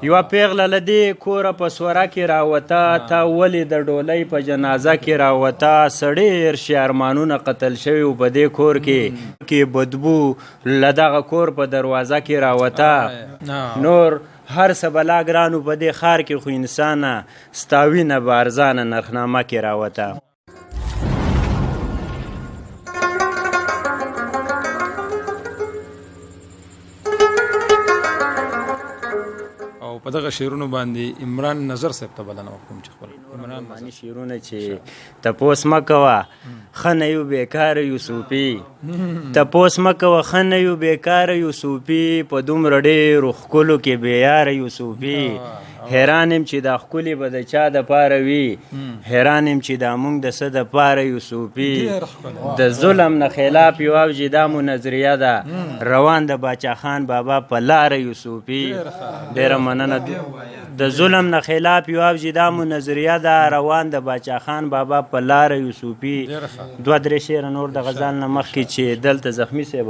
یوه پیغله له دې کوره په سوره کې راوته تا ولې د ډولۍ په جنازه کې راوته سړي ارشي ارمانونه قتل شوي و په دې کور کې بدبو له دغه کور په دروازه کې راوته نور هر څه بلا ګرانو په دې ښار کې خو انسانه ستا وینه به ارزانه نرخنامه کې راوته په دغه شعرونو باندې عمران نظر صاحب ته بلنه وکړم چې خپل عمران معنی شعرونه چې تپوس مه کوه ښه نه یو بېکاره یو صوفي تپوس مه کوه ښه نه یو بېکاره یو صوفي په دومره ډېرو ښکلو کې بېیاره یو صوفي حیران یم چې دا ښکلي به د چا دپاره وي حیران یم چې دا موږ د څه دپاره یو صوفي د ظلم نه خلاف یو اوجې دا مو نظریه ده روان د باچا خان بابا په لاره یو صوفي ډېره مننه د ظلم نه خلاف یو اوجې دا مو نظریه ده روان د باچا خان بابا په لاره یو صوفي دوه درې شعره نور د غزل نه مخکې چې دلته زخمي صاحب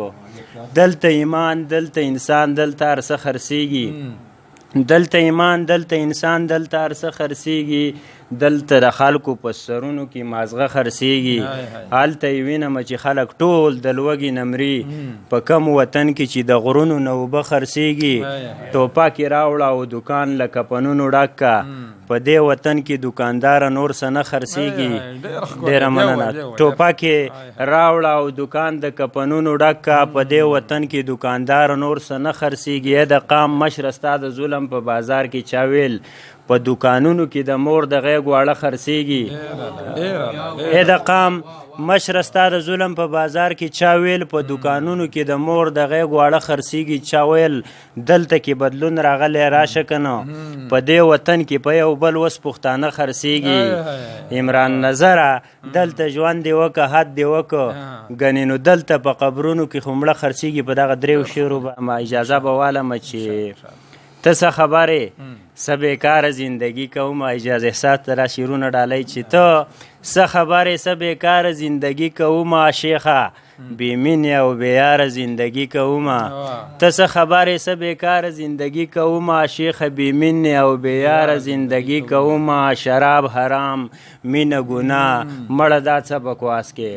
دلته ایمان دلته انسان دلته هر څه خرڅېږي دلته ایمان دلته انسان دلته هر څه خرڅېږي دلته د خلکو په سرونو کې مازغه خرڅېږي هلته یې وینمه چې خلک ټول د لوږې نه مري په کم وطن کې چې د غرونو نه اوبه خرڅېږي ټوپک یې راوړه او دوکان له کفنونو ډک که په دې وطن کې دوکانداره نور څه نه خرڅېږي ډېره مننه ټوپک یې راوړه او دوکان د کفنونو ډک که په دې وطن کې دوکانداره نور څه نه خرڅېږي د قام مشره ستا د ظلم په بازار کې چا ویل په دوکانونو کې د مور د غیږ واړه خرڅېږي د قام مشره ستا د ظلم په بازار کې چا ویل په دوکانونو کې د مور د غیږ واړه خرڅېږي چا ویل دلته کې بدلون راغلی راشه که نه په دې وطن کې په یو بل وس پښتانه خرڅېږي عمران نظره دلته ژوند دې وکه حد دې وکه ګنې نو دلته په قبرونو کې خو مړه خرڅېږي په دغه دریو شعرو به اجازه به والمه چې ته څه خبرې څه بېکاره زندګي کوم اجازه احساس ته را شعرونه ډالۍ چې ته څه خبرې څه بېکاره زندګي کوم شیخه بې مینې او بېیاره زندګي کوم ته څه خبرې څه بېکاره زندګي کوم شیخه بې مینې او بېیاره زندګي کوم شراب حرام مینه ګناه مړه دا څه بکواس کې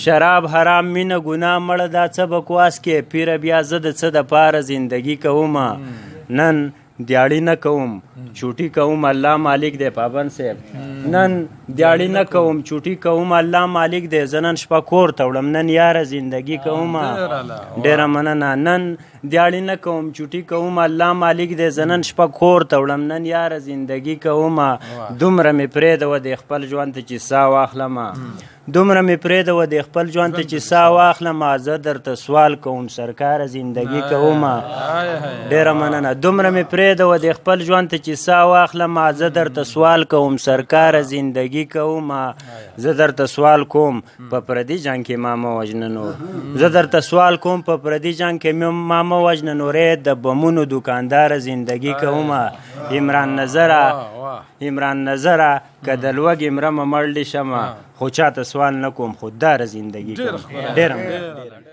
شراب حرام مینه ګناه مړه دا څه بکواس کې پیره بیا زه د څه دپاره زندګي کوم نن دیاړي نه کوم چوټي کوم الله مالک دی پابند صاحب نن دیاړي نه کوم چوټي کوم الله مالک دی زه نن شپه کور ته وړم نن یاره زندګي کوم ډېره مننه نن دیاړي نه کوم چوټي کوم الله مالک دی زه نن شپه کور ته وړم نن یاره زندګي کوم دومره مې پرېږدوه د خپل ژوند ته چې ساه واخلمه دومره مې پرېږدوه د خپل ژوند ته چې ساه واخلمه زه درته سوال کوم سرکاره زندګي کوم ډېره مننه دومره مې پرېږدوه د خپل ژوند ته چې ساه واخلمه زه درته سوال کوم سرکاره زندګي کوم زه درته سوال کوم په پردي جنګ کې ما مه وژنه نور زه درته سوال کوم په پردي جنګ کې ما مه وژنه نورې د بمونو دوکانداره زندګي کوم عمران نظره که د لوږې مرمه مړ دې شمه خو چاته سوال نه کوم خودداره زندګي کوم ډېره